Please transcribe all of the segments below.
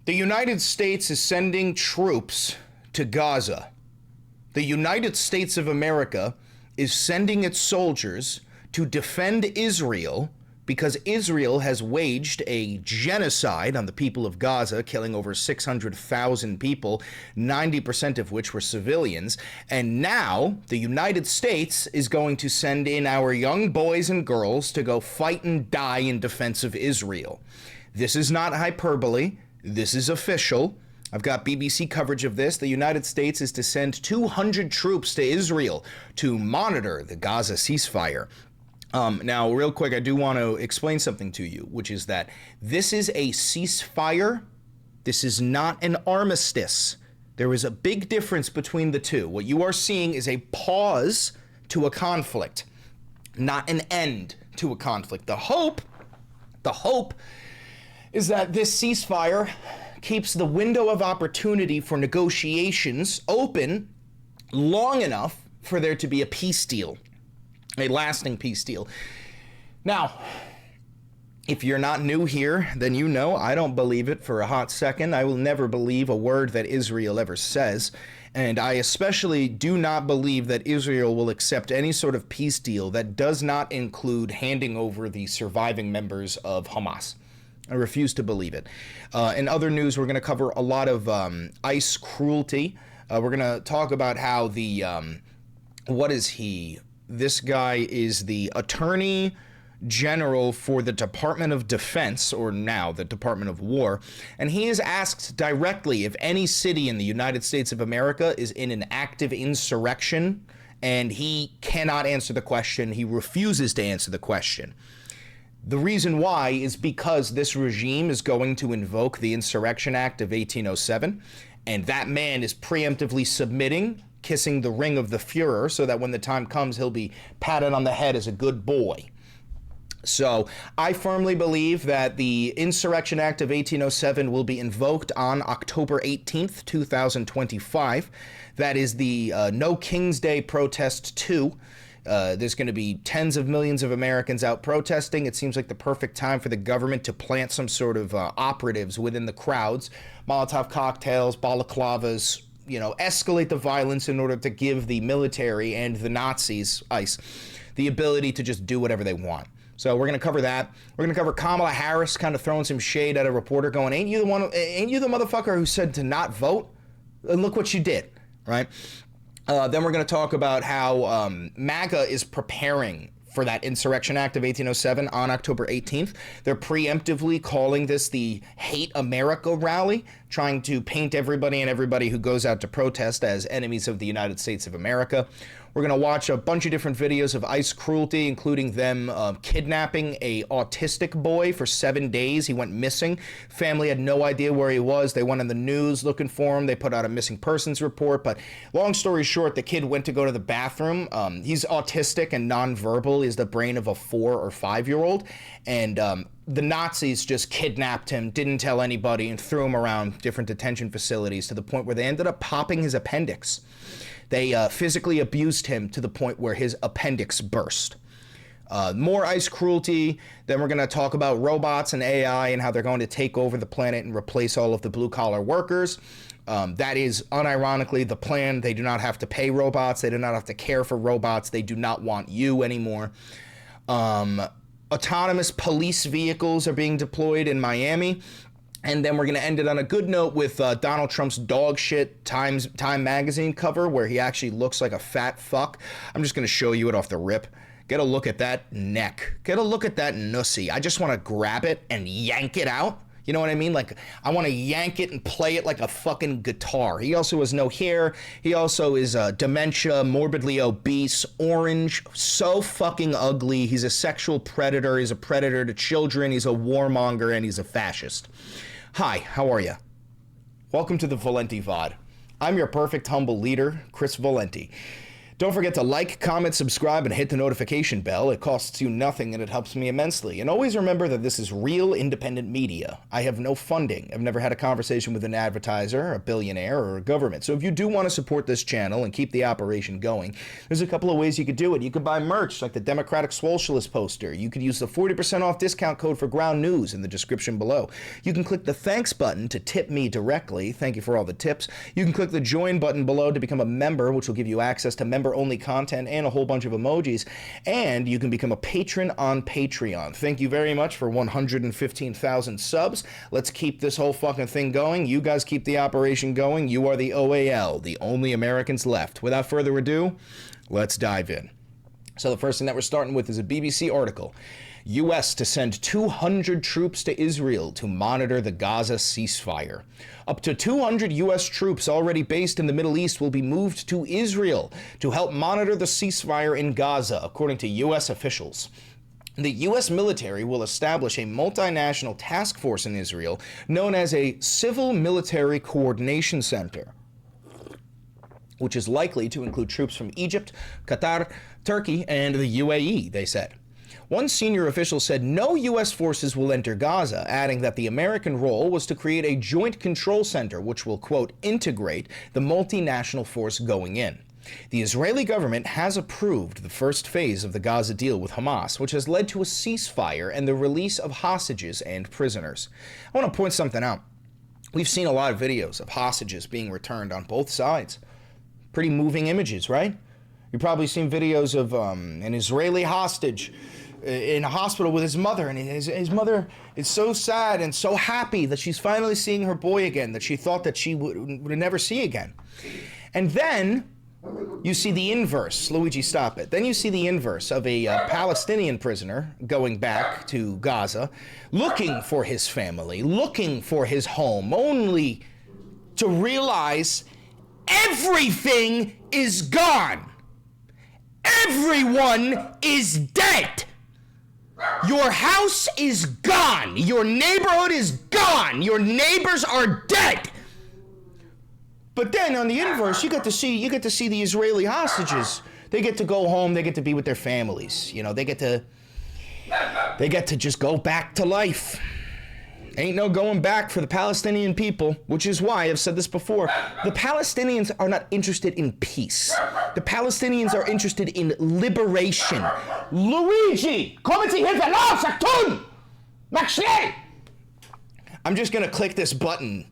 The United States is sending troops to Gaza. The United States of America is sending its soldiers to defend Israel because Israel has waged a genocide on the people of Gaza, killing over 600,000 people, 90% of which were civilians. And now the United States is going to send in our young boys and girls to go fight and die in defense of Israel. This is not hyperbole. This is official. I've got BBC coverage of this. The United States is to send 200 troops to Israel to monitor the Gaza ceasefire. Now, real quick, I do want to explain something to you, which is that this is a ceasefire. This is not an armistice. There is a big difference between the two. What you are seeing is a pause to a conflict, not an end to a conflict. The hope is that this ceasefire keeps the window of opportunity for negotiations open long enough for there to be a peace deal, a lasting peace deal. Now, if you're not new here, then you know I don't believe it for a hot second. I will never believe a word that Israel ever says. And I especially do not believe that Israel will accept any sort of peace deal that does not include handing over the surviving members of Hamas. I refuse to believe it. In other news, we're going to cover a lot of ICE cruelty. We're going to talk about how the, what is he? This guy is the Attorney General for the Department of Defense, or now the Department of War, and he is asked directly if any city in the United States of America is in an active insurrection, and he cannot answer the question. He refuses to answer the question. The reason why is because this regime is going to invoke the Insurrection Act of 1807, and that man is preemptively submitting, kissing the ring of the Fuhrer, so that when the time comes, he'll be patted on the head as a good boy. So I firmly believe that the Insurrection Act of 1807 will be invoked on October 18th, 2025. That is the No King's Day protest 2. There's going to be tens of millions of Americans out protesting. It seems like the perfect time for the government to plant some sort of operatives within the crowds, Molotov cocktails, balaclavas, you know, escalate the violence in order to give the military and the Nazis, ICE, the ability to just do whatever they want. So we're going to cover that. We're going to cover Kamala Harris kind of throwing some shade at a reporter going, ain't you the motherfucker who said to not vote? And look what you did, right? Then we're going to talk about how MAGA is preparing for that Insurrection Act of 1807 on October 18th. They're preemptively calling this the Hate America rally, trying to paint everybody and everybody who goes out to protest as enemies of the United States of America. We're going to watch a bunch of different videos of ICE cruelty, including them kidnapping a autistic boy for 7 days. He went missing. Family had no idea where he was. They went on the news looking for him. They put out a missing persons report. But long story short, the kid went to go to the bathroom. He's autistic and nonverbal. He's the brain of a 4 or 5-year-old. And the Nazis just kidnapped him, didn't tell anybody, and threw him around different detention facilities to the point where they ended up popping his appendix. They physically abused him to the point where his appendix burst. More ICE cruelty. Then we're going to talk about robots and AI and how they're going to take over the planet and replace all of the blue-collar workers. That is unironically the plan. They do not have to pay robots. They do not have to care for robots. They do not want you anymore. Autonomous police vehicles are being deployed in Miami. And then we're going to end it on a good note with Donald Trump's dog shit Time magazine cover where he actually looks like a fat fuck. I'm just going to show you it off the rip. Get a look at that neck. Get a look at that nussy. I just want to grab it and yank it out. You know what I mean? Like, I want to yank it and play it like a fucking guitar. He also has no hair. He also is dementia, morbidly obese, orange, so fucking ugly. He's a sexual predator. He's a predator to children. He's a warmonger, and he's a fascist. Hi, how are you? Welcome to the Valenti VOD. I'm your perfect humble leader, Chris Valenti. Don't forget to like, comment, subscribe, and hit the notification bell. It costs you nothing and it helps me immensely. And always remember that this is real independent media. I have no funding. I've never had a conversation with an advertiser, a billionaire, or a government. So if you do want to support this channel and keep the operation going, there's a couple of ways you could do it. You could buy merch like the Democratic Socialist poster. You could use the 40% off discount code for Ground News in the description below. You can click the thanks button to tip me directly. Thank you for all the tips. You can click the join button below to become a member, which will give you access to member-only content and a whole bunch of emojis, and you can become a patron on Patreon. Thank you very much for 115,000 subs. Let's keep this whole fucking thing going. You guys keep the operation going. You are the OAL, the only Americans left. Without further ado, let's dive in. So the first thing that we're starting with is a BBC article. U.S. to send 200 troops to Israel to monitor the Gaza ceasefire. Up to 200 U.S. troops already based in the Middle East will be moved to Israel to help monitor the ceasefire in Gaza, according to U.S. officials. The U.S. military will establish a multinational task force in Israel known as a Civil Military Coordination Center, which is likely to include troops from Egypt, Qatar, Turkey, and the UAE, they said. One senior official said no U.S. forces will enter Gaza, adding that the American role was to create a joint control center which will, quote, integrate the multinational force going in. The Israeli government has approved the first phase of the Gaza deal with Hamas, which has led to a ceasefire and the release of hostages and prisoners. I want to point something out. We've seen a lot of videos of hostages being returned on both sides. Pretty moving images, right? You've probably seen videos of an Israeli hostage in a hospital with his mother, and his mother is so sad and so happy that she's finally seeing her boy again that she thought that she would never see again. And then you see the inverse. Luigi, stop it. Then you see the inverse of a Palestinian prisoner going back to Gaza, looking for his family, looking for his home, only to realize everything is gone. Everyone is dead. Your house is gone. Your neighborhood is gone. Your neighbors are dead. But then on the inverse, you get to see the Israeli hostages. They get to go home. They get to be with their families. You know, they get to just go back to life. Ain't no going back for the Palestinian people, which is why I've said this before. The Palestinians are not interested in peace. The Palestinians are interested in liberation. Luigi, kommen Sie Hilfe, los, sag tun! Mach schnell! I'm just gonna click this button.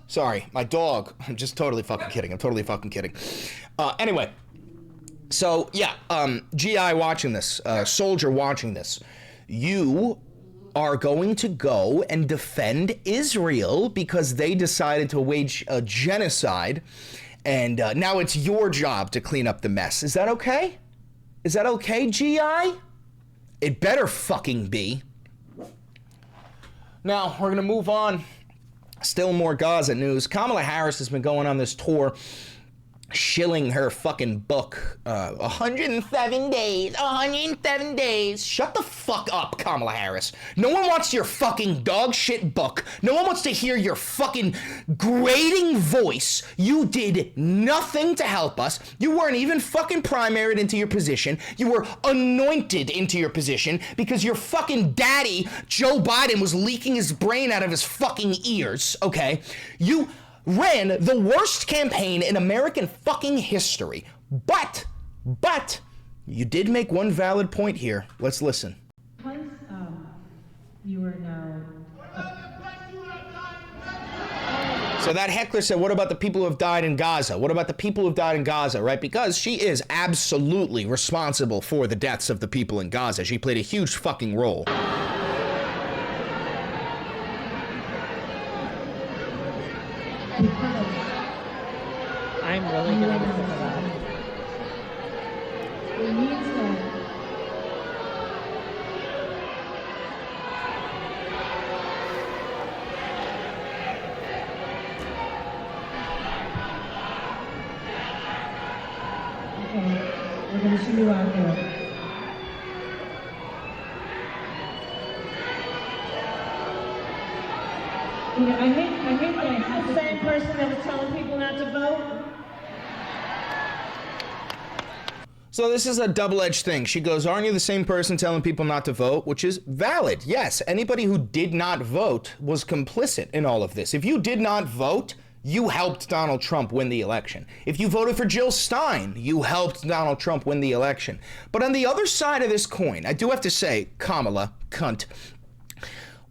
Sorry, my dog. I'm just totally fucking kidding. Anyway, so yeah, GI watching this, soldier watching this, you are going to go and defend Israel because they decided to wage a genocide, and now it's your job to clean up the mess. Is that okay? Is that okay, GI? It better fucking be. Now, we're gonna move on. Still more Gaza news. Kamala Harris has been going on this tour, shilling her fucking book. 107 days. Shut the fuck up, Kamala Harris. No one wants your fucking dog shit book. No one wants to hear your fucking grating voice. You did nothing to help us. You weren't even fucking primaried into your position. You were anointed into your position because your fucking daddy, Joe Biden, was leaking his brain out of his fucking ears, okay? You ran the worst campaign in American fucking history. But, you did make one valid point here. Let's listen. Once you are now... So that heckler said, what about the people who have died in Gaza? What about the people who have died in Gaza, right? Because she is absolutely responsible for the deaths of the people in Gaza. She played a huge fucking role. I'm really getting sick of that. It means that we're going to see you out there. You know, I hate that the same person that was telling people not to vote. So this is a double-edged thing. She goes, aren't you the same person telling people not to vote? Which is valid. Yes, anybody who did not vote was complicit in all of this. If you did not vote, you helped Donald Trump win the election. If you voted for Jill Stein, you helped Donald Trump win the election. But on the other side of this coin, I do have to say, Kamala, cunt,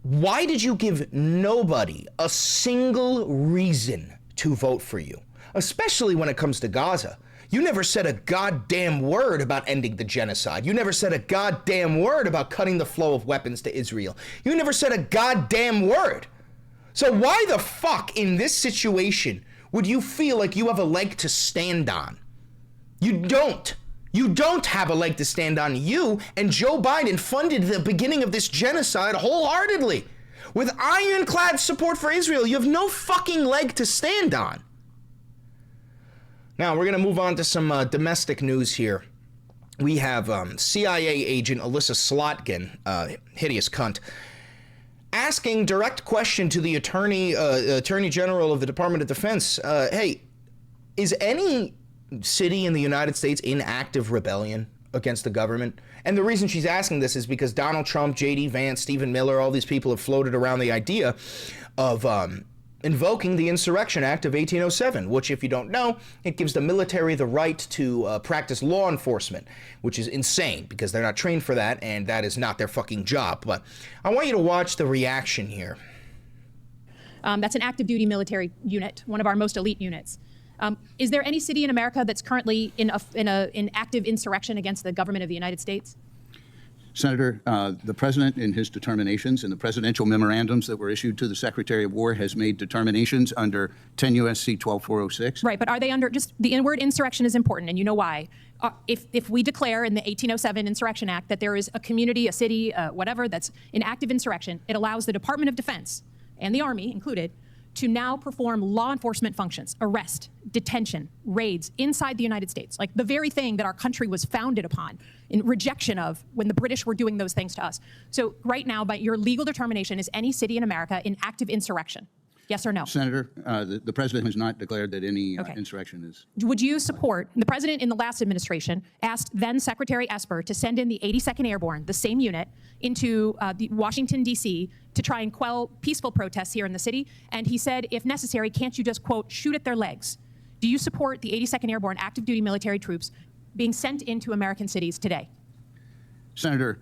why did you give nobody a single reason to vote for you? Especially when it comes to Gaza. You never said a goddamn word about ending the genocide. You never said a goddamn word about cutting the flow of weapons to Israel. You never said a goddamn word. So why the fuck in this situation would you feel like you have a leg to stand on? You don't. You don't have a leg to stand on. You and Joe Biden funded the beginning of this genocide wholeheartedly. With ironclad support for Israel, you have no fucking leg to stand on. Now, we're going to move on to some domestic news here. We have CIA agent Alyssa Slotkin, hideous cunt, asking direct question to the Attorney General of the Department of Defense. Hey, is any city in the United States in active rebellion against the government? And the reason she's asking this is because Donald Trump, J.D. Vance, Stephen Miller, all these people have floated around the idea of invoking the Insurrection Act of 1807, which, if you don't know, it gives the military the right to practice law enforcement, which is insane because they're not trained for that, and that is not their fucking job. But I want you to watch the reaction here. That's an active duty military unit, one of our most elite units. Is there any city in America that's currently in active insurrection against the government of the United States? Senator, the president in his determinations and the presidential memorandums that were issued to the Secretary of War has made determinations under 10 U.S.C. 12406. Right, but are they under, just the word insurrection is important, and you know why. If we declare in the 1807 Insurrection Act that there is a community, a city, whatever, that's in active insurrection, it allows the Department of Defense, and the Army included, to now perform law enforcement functions, arrest, detention, raids inside the United States, like the very thing that our country was founded upon in rejection of when the British were doing those things to us. So right now, by your legal determination, is any city in America in active insurrection? Yes or no? Senator, the president has not declared that any insurrection is. Would you support, the president in the last administration asked then Secretary Esper to send in the 82nd Airborne, the same unit, into Washington, D.C. to try and quell peaceful protests here in the city. And he said, if necessary, can't you just, quote, shoot at their legs? Do you support the 82nd Airborne active duty military troops being sent into American cities today? Senator,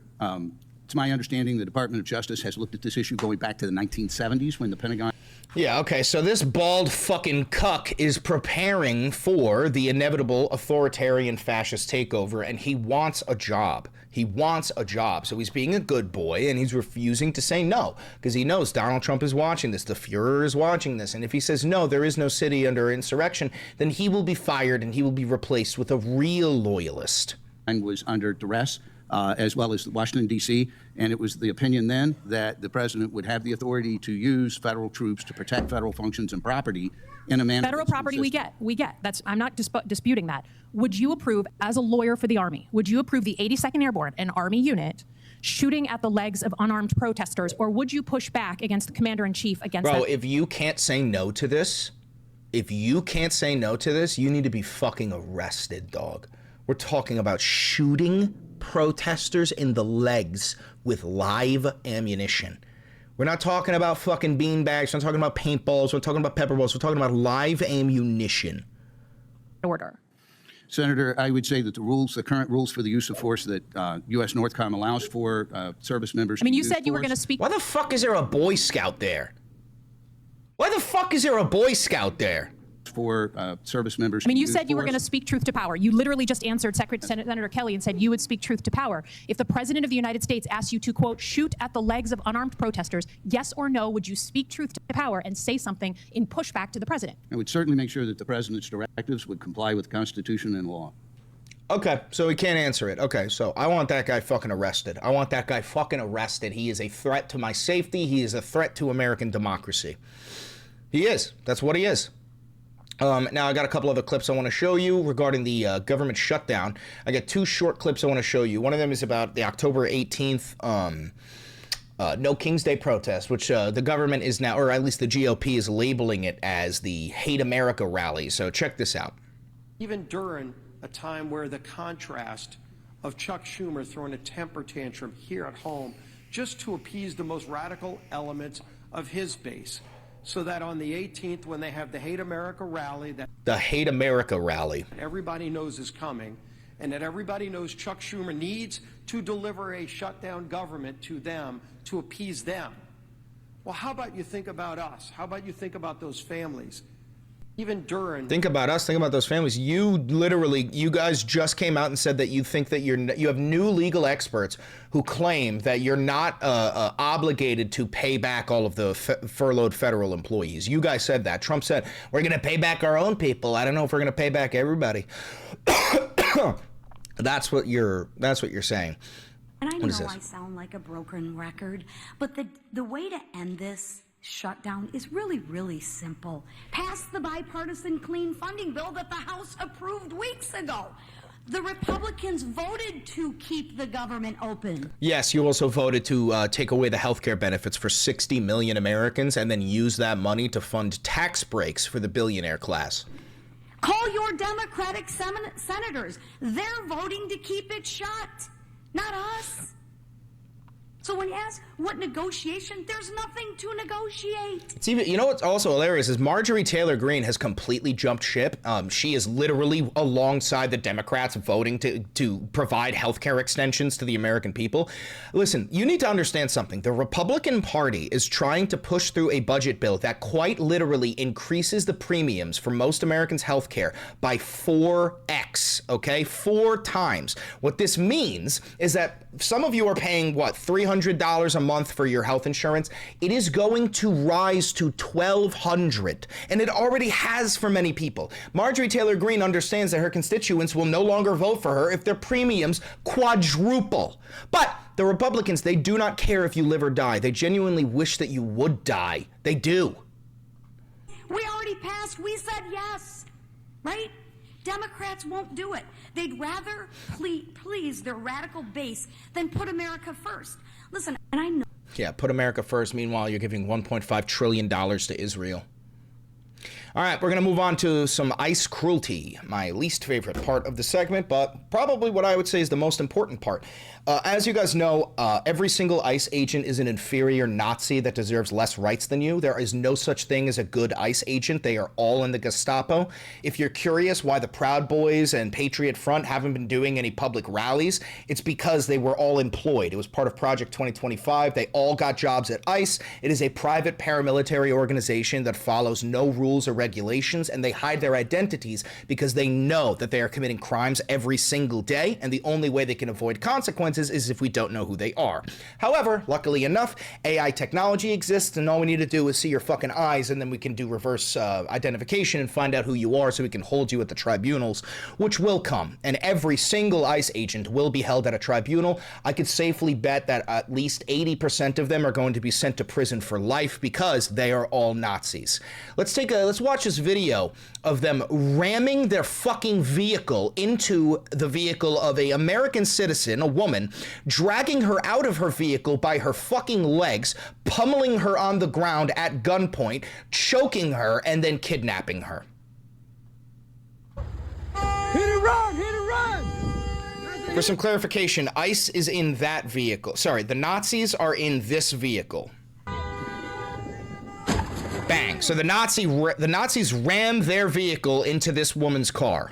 it's my understanding the Department of Justice has looked at this issue going back to the 1970s when the Pentagon. Yeah, okay, so this bald fucking cuck is preparing for the inevitable authoritarian fascist takeover, and he wants a job. He wants a job, so he's being a good boy, and he's refusing to say no, because he knows Donald Trump is watching this, the Fuhrer is watching this, and if he says no, there is no city under insurrection, then he will be fired and he will be replaced with a real loyalist. And was under duress, as well as Washington, D.C., and it was the opinion then that the president would have the authority to use federal troops to protect federal functions and property in a manner. Federal property we get. That's, I'm not disputing that. Would you approve, as a lawyer for the Army, would you approve the 82nd Airborne, an Army unit, shooting at the legs of unarmed protesters, or would you push back against the commander-in-chief against that? Bro, if you can't say no to this, you need to be fucking arrested, dog. We're talking about shooting protesters in the legs with live ammunition. We're not talking about fucking beanbags. We're not talking about paintballs. We're talking about pepper balls. We're talking about live ammunition. Order. Senator, I would say that the current rules for the use of force that U.S. NORTHCOM allows for service members. I mean, you said you were going to speak. Why the fuck is there a Boy Scout there? Why the fuck is there a Boy Scout there? For service members. I mean, you said you were going to speak truth to power. You literally just answered Senator Kelly and said you would speak truth to power. If the president of the United States asked you to, quote, shoot at the legs of unarmed protesters, yes or no, would you speak truth to power and say something in pushback to the president? I would certainly make sure that the president's directives would comply with the Constitution and law. Okay, so he can't answer it. Okay, so I want that guy fucking arrested. He is a threat to my safety. He is a threat to American democracy. He is. That's what he is. Now, I got a couple other clips I want to show you regarding the government shutdown. I got two short clips I want to show you. One of them is about the October 18th No King's Day protest, which the government is now, or at least the GOP is labeling it as the Hate America rally. So check this out. Even during a time where the contrast of Chuck Schumer throwing a temper tantrum here at home just to appease the most radical elements of his base, so that on the 18th, when they have the Hate America rally, that The Hate America rally. everybody knows is coming, and that everybody knows Chuck Schumer needs to deliver a shutdown government to them to appease them. Well, how about you think about us? How about you think about those families? Even during... Think about us, think about those families. You guys just came out and said that you think that you have new legal experts who claim that you're not obligated to pay back all of the furloughed federal employees. You guys said that. Trump said, we're going to pay back our own people. I don't know if we're going to pay back everybody. That's what you're saying. And I know I sound like a broken record, but the way to end this shutdown is really, really simple. Pass the bipartisan clean funding bill that the House approved weeks ago. The Republicans voted to keep the government open. Yes, you also voted to take away the health care benefits for 60 million Americans and then use that money to fund tax breaks for the billionaire class. Call your Democratic senators. They're voting to keep it shut, not us. So when you ask what negotiation, there's nothing to negotiate. It's even, you know what's also hilarious is Marjorie Taylor Greene has completely jumped ship. She is literally alongside the Democrats voting to provide healthcare extensions to the American people. Listen, you need to understand something. The Republican Party is trying to push through a budget bill that quite literally increases the premiums for most Americans' healthcare by 4x, okay? 4 times. What this means is that some of you are paying, what, $300 a month for your health insurance? It is going to rise to $1,200, and it already has for many people. Marjorie Taylor Greene understands that her constituents will no longer vote for her if their premiums quadruple. But the Republicans, they do not care if you live or die. They genuinely wish that you would die. They do. We already passed. We said yes, right? Democrats won't do it. They'd rather please their radical base than put America first. Listen, and I know. Yeah, put America first. Meanwhile, you're giving $1.5 trillion to Israel. All right, we're going to move on to some ICE cruelty, my least favorite part of the segment, but probably what I would say is the most important part. As you guys know, every single ICE agent is an inferior Nazi that deserves less rights than you. There is no such thing as a good ICE agent. They are all in the Gestapo. If you're curious why the Proud Boys and Patriot Front haven't been doing any public rallies, it's because they were all employed. It was part of Project 2025. They all got jobs at ICE. It is a private paramilitary organization that follows no rules or regulations, and they hide their identities because they know that they are committing crimes every single day, and the only way they can avoid consequences is if we don't know who they are. However, luckily enough, AI technology exists, and all we need to do is see your fucking eyes, and then we can do reverse identification and find out who you are so we can hold you at the tribunals, which will come. And every single ICE agent will be held at a tribunal. I could safely bet that at least 80% of them are going to be sent to prison for life because they are all Nazis. Let's watch this video of them ramming their fucking vehicle into the vehicle of an American citizen, a woman, dragging her out of her vehicle by her fucking legs, pummeling her on the ground at gunpoint, choking her, and then kidnapping her. Hit and run! Hit and run! For some clarification, ICE is in that vehicle. Sorry, the Nazis are in this vehicle. Bang. So the Nazis rammed their vehicle into this woman's car.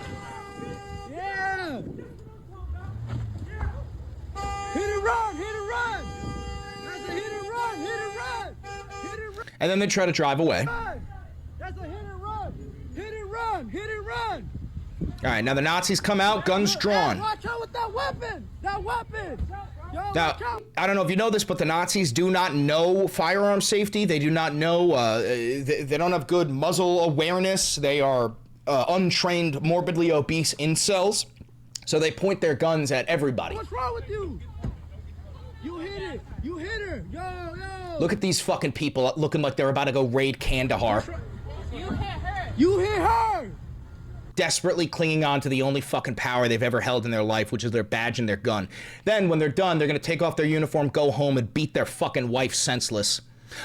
Yeah! Hit and run! Hit and run! That's a hit and run! Hit and run! Hit and run! And then they try to drive away. That's a hit and run! Hit and run! Hit and run! All right, now the Nazis come out, guns drawn. Watch out with that weapon! That weapon! Yo, Now, watch out! I don't know if you know this, but the Nazis do not know firearm safety. They do not know, they don't have good muzzle awareness. They are untrained, morbidly obese incels. So they point their guns at everybody. What's wrong with you? You hit it! You hit her! Yo, yo! Look at these fucking people looking like they're about to go raid Kandahar. You hit her! You hit her! Desperately clinging on to the only fucking power they've ever held in their life, which is their badge and their gun. Then, when they're done, they're gonna take off their uniform, go home, and beat their fucking wife senseless.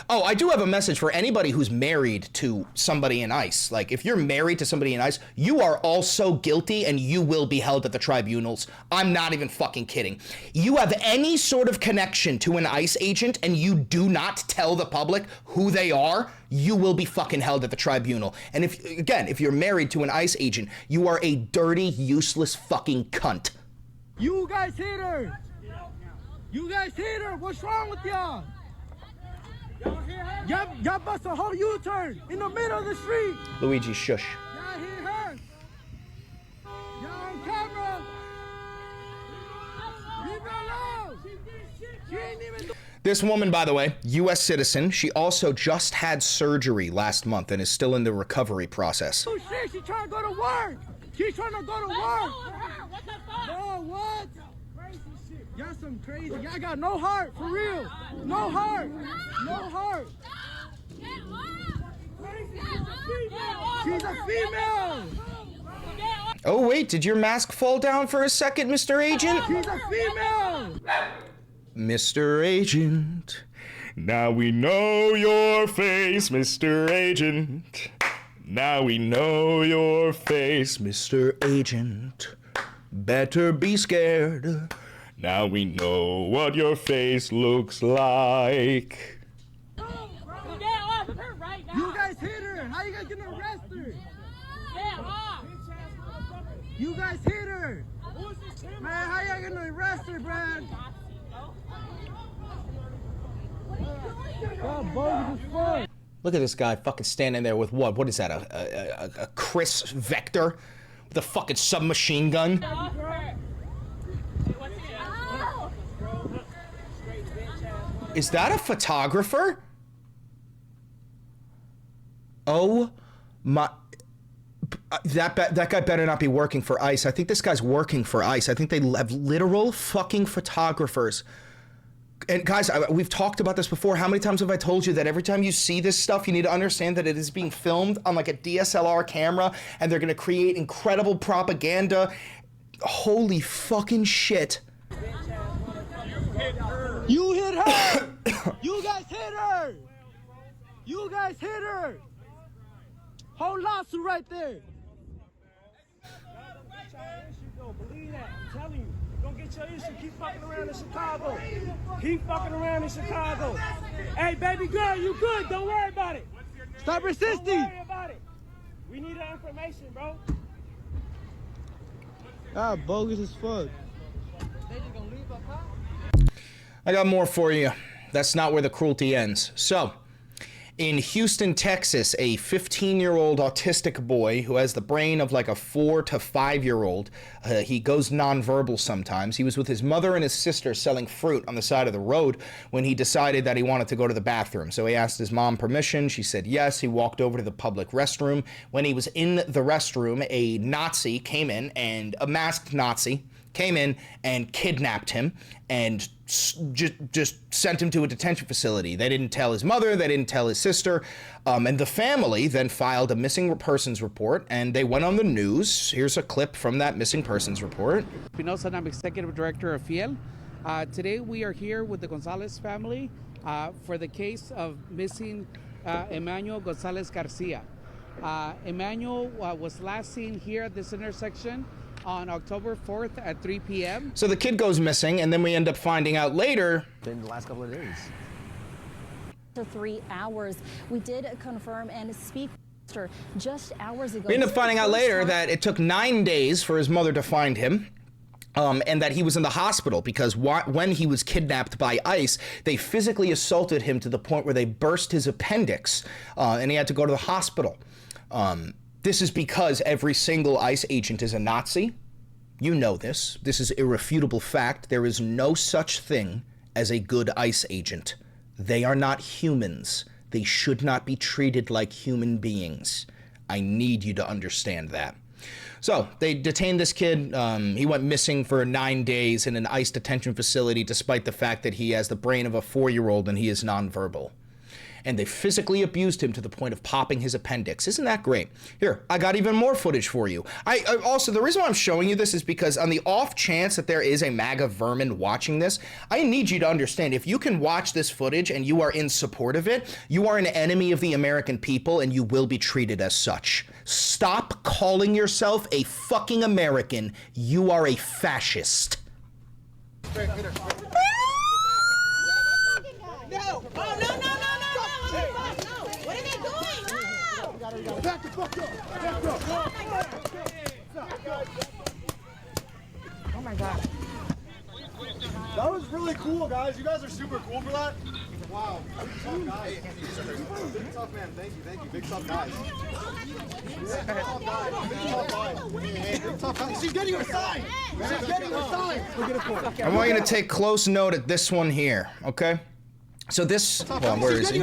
Oh, I do have a message for anybody who's married to somebody in ICE. Like, if you're married to somebody in ICE, you are also guilty and you will be held at the tribunals. I'm not even fucking kidding. You have any sort of connection to an ICE agent and you do not tell the public who they are, you will be fucking held at the tribunal. And if you're married to an ICE agent, you are a dirty, useless fucking cunt. You guys hit her. You guys hit her. What's wrong with y'all? Y'all bust a whole U-turn in the middle of the street. Luigi, shush. Y'all hit her. Y'all on camera. Leave her alone. She ain't even do. This woman, by the way, U.S. citizen, she also just had surgery last month and is still in the recovery process. Oh shit, she's trying to go to work. She's trying to go to work. No, what? Y'all some crazy. Y'all got no heart, for real. No heart. No heart. She's a female. Oh, wait, did your mask fall down for a second, Mr. Agent? She's a female. Mr. Agent, now we know your face, Mr. Agent. Now we know your face, Mr. Agent. Better be scared. Now we know what your face looks like. You guys hit her. How you guys gonna arrest her? You guys hit her. Man, how y'all gonna arrest her, man? God, bogus as fuck. Look at this guy fucking standing there with what? What is that, a Chris Vector? With a fucking submachine gun? Is that a photographer? Oh my, that guy better not be working for ICE. I think this guy's working for ICE. I think they have literal fucking photographers. And guys, we've talked about this before. How many times have I told you that every time you see this stuff, you need to understand that it is being filmed on like a DSLR camera and they're gonna create incredible propaganda. Holy fucking shit. You hit her! You guys hit her! You guys hit her! Whole lawsuit right there! Believe that, I'm telling you. Don't get your issue. Keep fucking around in Chicago. Keep fucking around in Chicago. Hey, baby girl, you good. Don't worry about it. Stop resisting! Don't worry about it. We need that information, bro. Ah, bogus as fuck. I got more for you. That's not where the cruelty ends. So, in Houston, Texas, a 15-year-old autistic boy who has the brain of like a 4 to 5-year-old, he goes nonverbal sometimes. He was with his mother and his sister selling fruit on the side of the road when he decided that he wanted to go to the bathroom. So he asked his mom permission. She said yes. He walked over to the public restroom. When he was in the restroom, a Nazi came in, and a masked Nazi came in and kidnapped him and just sent him to a detention facility. They didn't tell his mother, they didn't tell his sister, and the family then filed a missing persons report, and they went on the news. Here's a clip from that missing persons report. Espinosa, I'm Executive Director of FIEL. Today we are here with the Gonzalez family for the case of missing Emmanuel Gonzalez Garcia. Emmanuel was last seen here at this intersection on October 4th at 3 p.m. So the kid goes missing, and then we end up finding out later. In the last couple of days. For 3 hours, we did confirm and speak just hours ago. We end up finding out later that it took 9 days for his mother to find him. And that he was in the hospital because when he was kidnapped by ICE, they physically assaulted him to the point where they burst his appendix, and he had to go to the hospital. This is because every single ICE agent is a Nazi. You know this. This is irrefutable fact. There is no such thing as a good ICE agent. They are not humans. They should not be treated like human beings. I need you to understand that. So they detained this kid. He went missing for 9 days in an ICE detention facility, despite the fact that he has the brain of a 4-year-old and he is nonverbal. and they physically abused him to the point of popping his appendix. Isn't that great? Here, I got even more footage for you. I also, the reason why I'm showing you this is because on the off chance that there is a MAGA vermin watching this, I need you to understand, if you can watch this footage and you are in support of it, you are an enemy of the American people and you will be treated as such. Stop calling yourself a fucking American. You are a fascist. No! Oh, no, no, no, no, no! What are they doing? No! Back the fuck up! Back up! Oh my God. That was really cool, guys. You guys are super cool for that. Wow. Big tough guys. Big tough man. Thank you. Big tough guys. Big tough guys. Big tough guys. Hey, big tough guys. She's getting her sign. She's getting her sign. Look at it for it. I want you to take close note at this one here, okay? So this, hold on, where is he?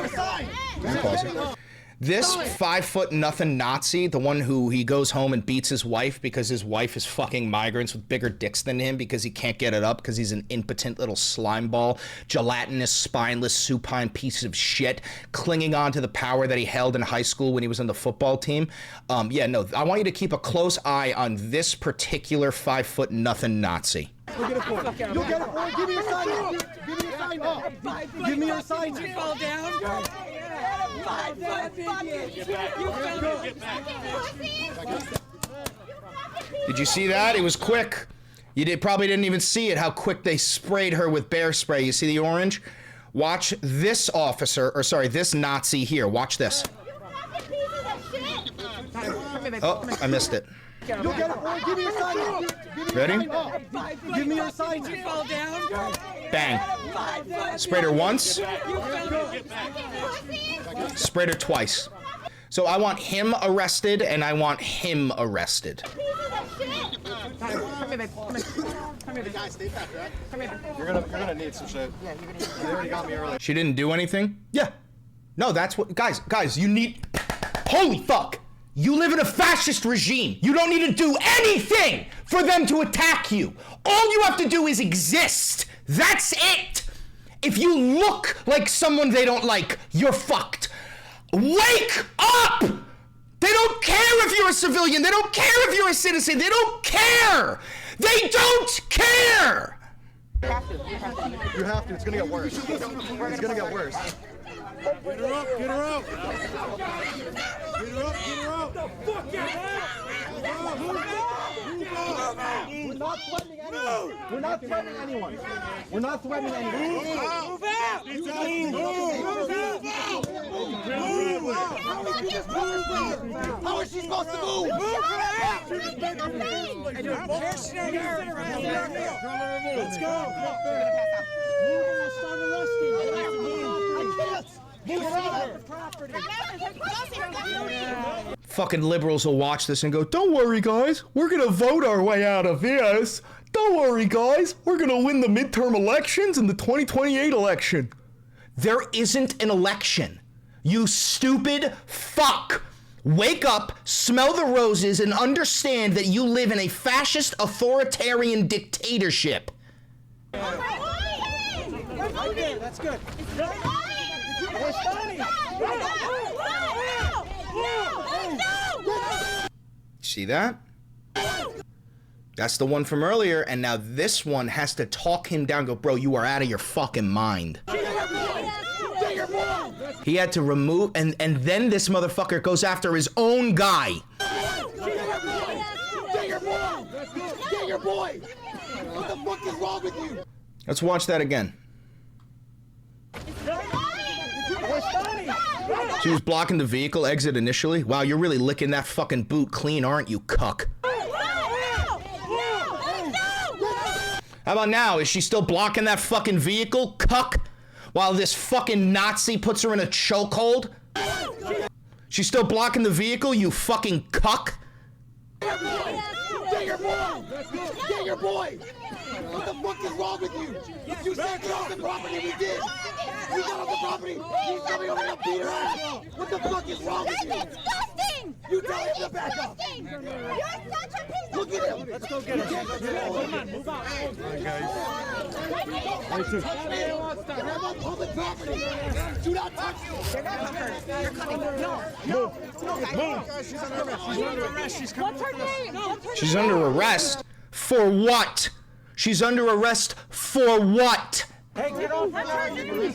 This 5' nothing Nazi, the one who he goes home and beats his wife because his wife is fucking migrants with bigger dicks than him because he can't get it up because he's an impotent little slime ball, gelatinous, spineless, supine piece of shit, clinging on to the power that he held in high school when he was on the football team. Yeah, no, I want you to keep a close eye on this particular 5' nothing Nazi. You'll get it for it. You'll get it for it. Give me your sign. Give me your sign. Give me your sign. Did you fall down? Did you see that? It was quick. You probably didn't even see it, how quick they sprayed her with bear spray. You see the orange? Watch this officer, or sorry, this Nazi here. Watch this. Oh, I missed it. You'll get it for it. Give me your sign. Ready? Give me your sign. Did you fall down? Bang. Sprayed her once. Sprayed her twice. So I want him arrested and I want him arrested. Guys, stay back, right? You're gonna need some shit. Yeah, you're gonna need some. They already got me earlier. She didn't do anything? Yeah. No, that's what, guys, you need, holy fuck. You live in a fascist regime. You don't need to do anything for them to attack you. All you have to do is exist. That's it. If you look like someone they don't like, you're fucked. Wake up! They don't care if you're a civilian. They don't care if you're a citizen. They don't care. They don't care. You have to. It's gonna get worse. It's gonna get worse. Get her up, get her up! Get her up, get her up! The fuck out! Move out! We're not threatening anyone. We're not threatening anyone. We're not threatening anyone. Move out! Move out! Move out! Move out! How is she supposed to move? Move out! Let's go! Start arresting! Fucking liberals will watch this and go, don't worry guys, we're gonna vote our way out of this. Don't worry guys, we're gonna win the midterm elections and the 2028 election. There isn't an election. You stupid fuck. Wake up, smell the roses, and understand that you live in a fascist authoritarian dictatorship. Okay, that's good. See that? That's the one from earlier, and now this one has to talk him down, go, bro, you are out of your fucking mind. He had to remove, and then this motherfucker goes after his own guy. Get your boy! What the fuck is wrong with you? Let's watch that again. She was blocking the vehicle exit initially. Wow, you're really licking that fucking boot clean, aren't you, cuck? How about now? Is she still blocking that fucking vehicle, cuck? While this fucking Nazi puts her in a chokehold? She's still blocking the vehicle, you fucking cuck? Get your boy! Get your boy! What the fuck is wrong with you? You said get off the property, we did! You got off the property! He's coming over to beat her ass! What the fuck is wrong with you? That's disgusting! You tell him to back up! You're such a piece of Look at him! Let's go get her. Come on, move out. Public property. Do not touch you. You're coming. No. She's under arrest. What's her name? She's under arrest? For what? She's under arrest for what? Hey, get off. What's her name?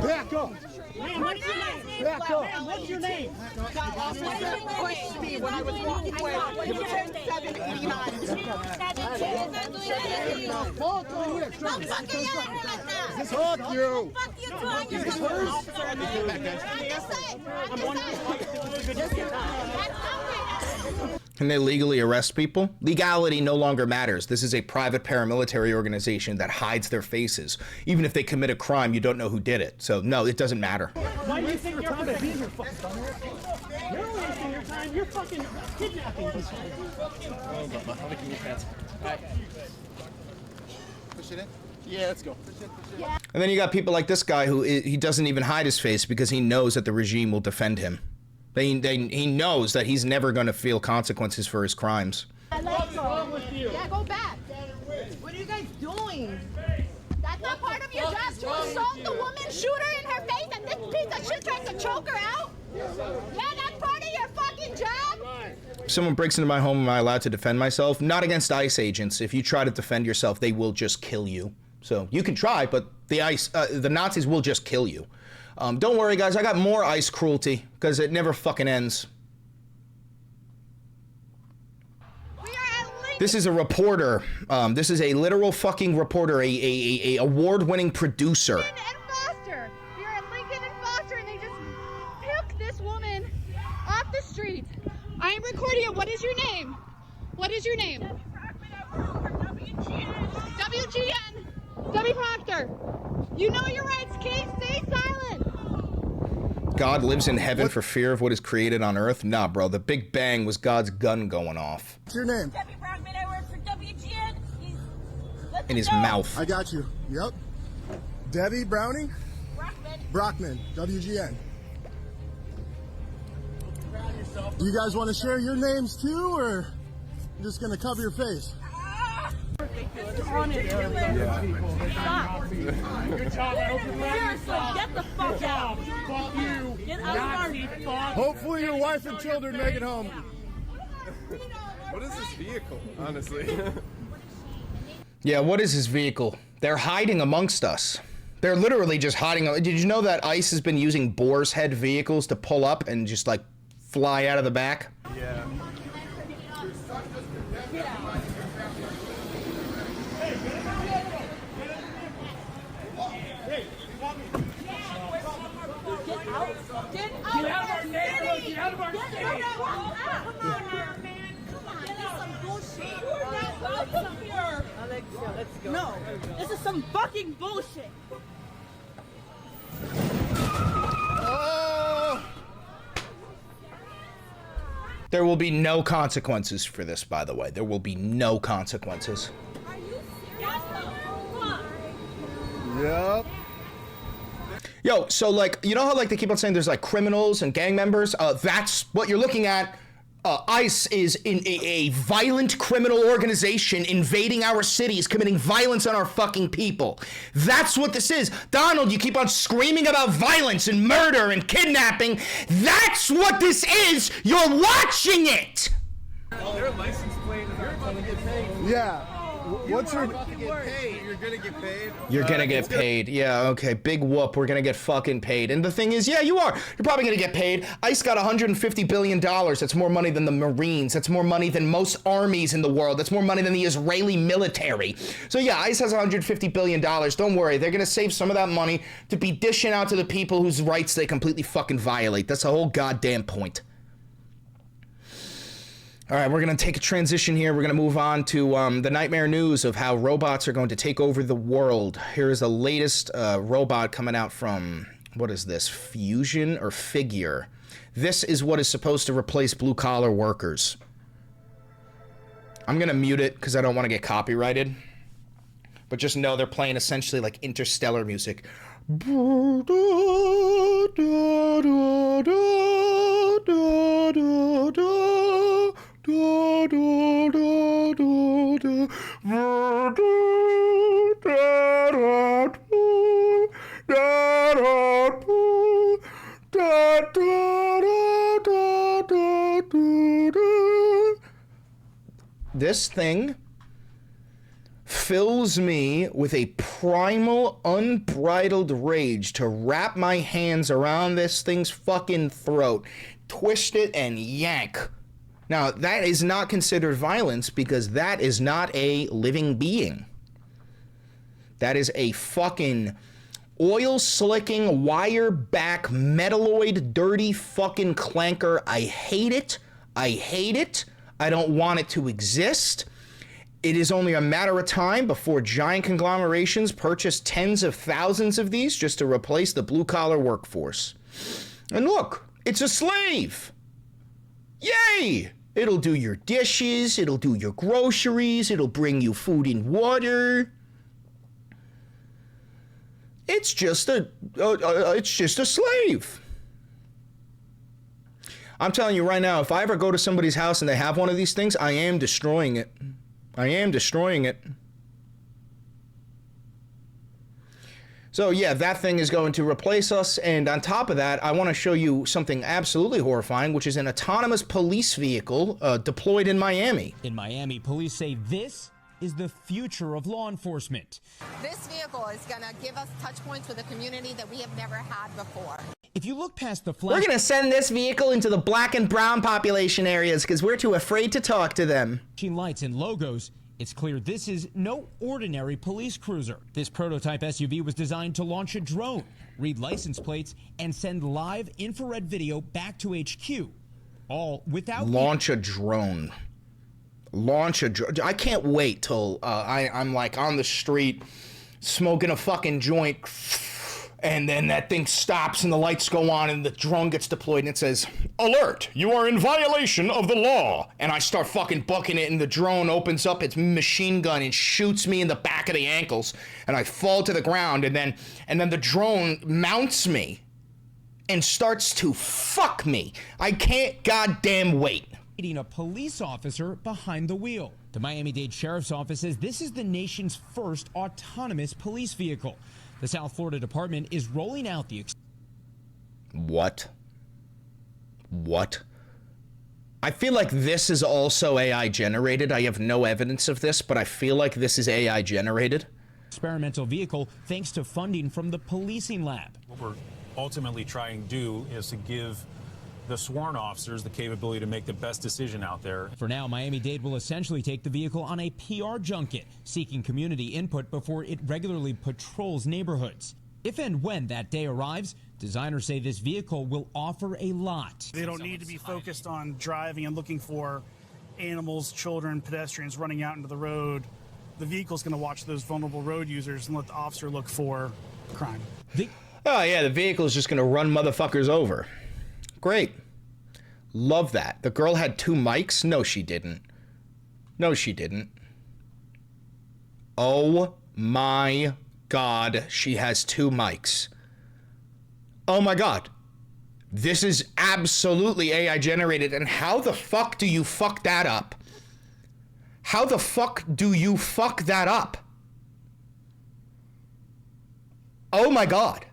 Back up. Man, what's your name? Back up. Man, what's your name? Pushed me when I was walking away. You turned 789. Just hug you. Can they legally arrest people? Legality no longer matters. This is a private paramilitary organization that hides their faces. Even if they commit a crime, you don't know who did it. So no, it doesn't matter. Why do you think you're gonna be here, fucking dumbass? You're wasting your time. You're fucking kidnapping these guys. Push it in? Yeah, let's go. And then you got people like this guy who he doesn't even hide his face because he knows that the regime will defend him. He knows that he's never going to feel consequences for his crimes. What's wrong with you? Yeah, go back. What are you guys doing? That's not part of your job to assault the woman, shoot her in her face, and this piece of shit tries to choke her out? Yeah, that's part of your fucking job? If someone breaks into my home, am I allowed to defend myself? Not against ICE agents. If you try to defend yourself, they will just kill you. So you can try, but the Nazis will just kill you. Don't worry, guys. I got more ICE cruelty because it never fucking ends. This is a reporter. This is a literal fucking reporter, a award-winning producer. Lincoln and Foster. We are at Lincoln and Foster, and they just took this woman off the street. I am recording it. What is your name? What is your name? WGN. Debbie Proctor. You know your rights, kid. Stay silent. God lives in heaven for fear of what is created on earth? Nah, bro. The Big Bang was God's gun going off. What's your name? Debbie Brockman. I work for WGN. In his mouth. I got you. Yep. Debbie Browning? Brockman. WGN. Do you guys want to share your names too, or you're just going to cover your face? Stop. Seriously, get the fuck out. Fuck you. Get out of our... Hopefully your wife and children make it home. What is this vehicle, honestly? Yeah, what is his vehicle? They're hiding amongst us. They're literally just hiding. Did you know that ICE has been using boar's head vehicles to pull up and just like fly out of the back? Yeah. Get out of our neighborhood! Get out of our city! Come on, man! Come on, this is some bullshit! We're not welcome here! Let's go. No, this is some fucking bullshit! Oh! There will be no consequences for this, by the way. There will be no consequences. Are you serious? Come on! Yep. Yo, so like, you know how like they keep on saying there's like criminals and gang members? That's what you're looking at. ICE is in a violent criminal organization invading our cities, committing violence on our fucking people. That's what this is. Donald, you keep on screaming about violence and murder and kidnapping. That's what this is. You're watching it. Their license plate is going to get paid. Yeah. What's your... You're going to get paid. You're going to get paid. You're gonna get paid. Yeah, okay. Big whoop. We're gonna get fucking paid. And the thing is, yeah, you are. You're probably gonna get paid. ICE got $150 billion. That's more money than the Marines. That's more money than most armies in the world. That's more money than the Israeli military. So yeah, ICE has $150 billion. Don't worry. They're gonna save some of that money to be dishing out to the people whose rights they completely fucking violate. That's the whole goddamn point. All right, we're going to take a transition here. We're going to move on to the nightmare news of how robots are going to take over the world. Here's the latest robot coming out from, what is this, Fusion or Figure? This is what is supposed to replace blue-collar workers. I'm going to mute it because I don't want to get copyrighted. But just know they're playing essentially like interstellar music. This thing fills me with a primal, unbridled rage to wrap my hands around this thing's fucking throat, twist it, and yank. Now, that is not considered violence because that is not a living being. That is a fucking oil-slicking, wire-back, metalloid, dirty fucking clanker. I hate it. I hate it. I don't want it to exist. It is only a matter of time before giant conglomerations purchase tens of thousands of these just to replace the blue-collar workforce. And look, it's a slave. Yay! It'll do your dishes, it'll do your groceries, it'll bring you food and water. It's just a slave. I'm telling you right now, if I ever go to somebody's house and they have one of these things, I am destroying it. I am destroying it. So yeah, that thing is going to replace us, and on top of that, I want to show you something absolutely horrifying, which is an autonomous police vehicle deployed in Miami. In Miami, police say this is the future of law enforcement. This vehicle is going to give us touch points with the community that we have never had before. If you look past the flash... We're going to send this vehicle into the black and brown population areas because we're too afraid to talk to them. Lights and logos, it's clear this is no ordinary police cruiser. This prototype SUV was designed to launch a drone, read license plates, and send live infrared video back to HQ. All without... Launch a drone. Launch a drone. I can't wait till I'm like on the street smoking a fucking joint, and then that thing stops and the lights go on and the drone gets deployed and it says, "Alert, you are in violation of the law." And I start fucking booking it and the drone opens up its machine gun and shoots me in the back of the ankles and I fall to the ground, and then the drone mounts me and starts to fuck me. I can't goddamn wait. A police officer behind the wheel. The Miami-Dade Sheriff's Office says this is the nation's first autonomous police vehicle. The South Florida Department is rolling out the... What? I feel like this is also AI generated. I have no evidence of this, but I feel like this is AI generated. Experimental vehicle thanks to funding from the policing lab. What we're ultimately trying to do is to give the sworn officers the capability to make the best decision out there. For now, Miami-Dade will essentially take the vehicle on a PR junket, seeking community input before it regularly patrols neighborhoods. If and when that day arrives, designers say this vehicle will offer a lot. They don't need to be focused on driving and looking for animals, children, pedestrians running out into the road. The vehicle's going to watch those vulnerable road users and let the officer look for crime. Oh yeah, the vehicle is just going to run motherfuckers over. Great. Love that. The girl had 2 mics? No, she didn't. No, she didn't. Oh my God, she has 2 mics. Oh my God. This is absolutely AI generated, and how the fuck do you fuck that up? How the fuck do you fuck that up? Oh my God.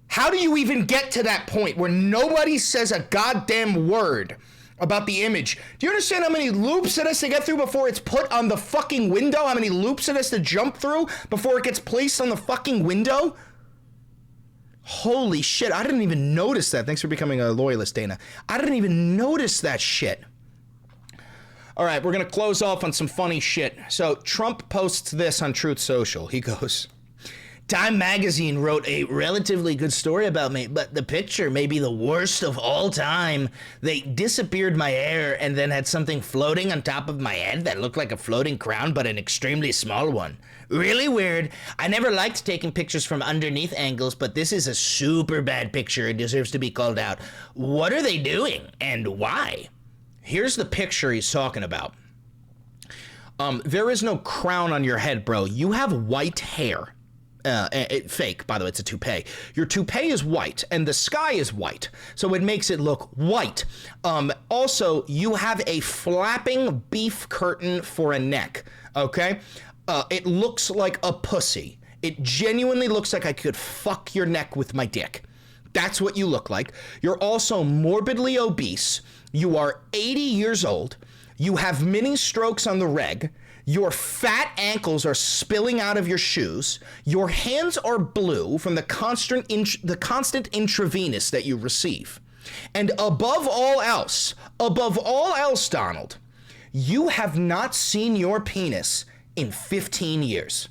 How do you even get to that point where nobody says a goddamn word about the image? Do you understand how many loops it has to get through before it's put on the fucking window? How many loops it has to jump through before it gets placed on the fucking window? Holy shit, I didn't even notice that. Thanks for becoming a loyalist, Dana. I didn't even notice that shit. All right, we're gonna close off on some funny shit. So Trump posts this on Truth Social. He goes, "Time magazine wrote a relatively good story about me, but the picture may be the worst of all time. They disappeared my hair and then had something floating on top of my head that looked like a floating crown, but an extremely small one. Really weird. I never liked taking pictures from underneath angles, but this is a super bad picture and deserves to be called out. What are they doing and why?" Here's the picture he's talking about. There is no crown on your head, bro. You have white hair. fake, by the way, it's a toupee. Your toupee is white and the sky is white, so it makes it look white. Also, you have a flapping beef curtain for a neck, okay? It looks like a pussy. It genuinely looks like I could fuck your neck with my dick. That's what you look like. You're also morbidly obese. You are 80 years old. You have mini strokes on the reg. Your fat ankles are spilling out of your shoes. Your hands are blue from the constant intravenous that you receive. And above all else, Donald, you have not seen your penis in 15 years.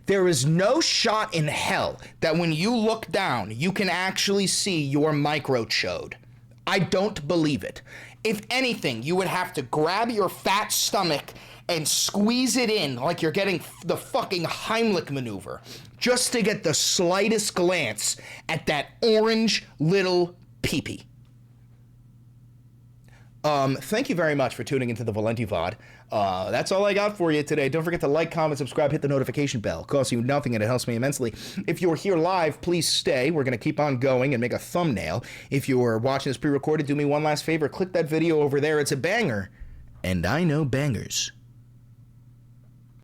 There is no shot in hell that when you look down, you can actually see your microchode. I don't believe it. If anything, you would have to grab your fat stomach and squeeze it in like you're getting the fucking Heimlich maneuver just to get the slightest glance at that orange little peepee. Thank you very much for tuning into the Valenti VOD. That's all I got for you today. Don't forget to like, comment, subscribe, hit the notification bell. It costs you nothing and it helps me immensely. If you're here live, please stay. We're going to keep on going and make a thumbnail. If you're watching this pre-recorded, do me one last favor. Click that video over there. It's a banger. And I know bangers.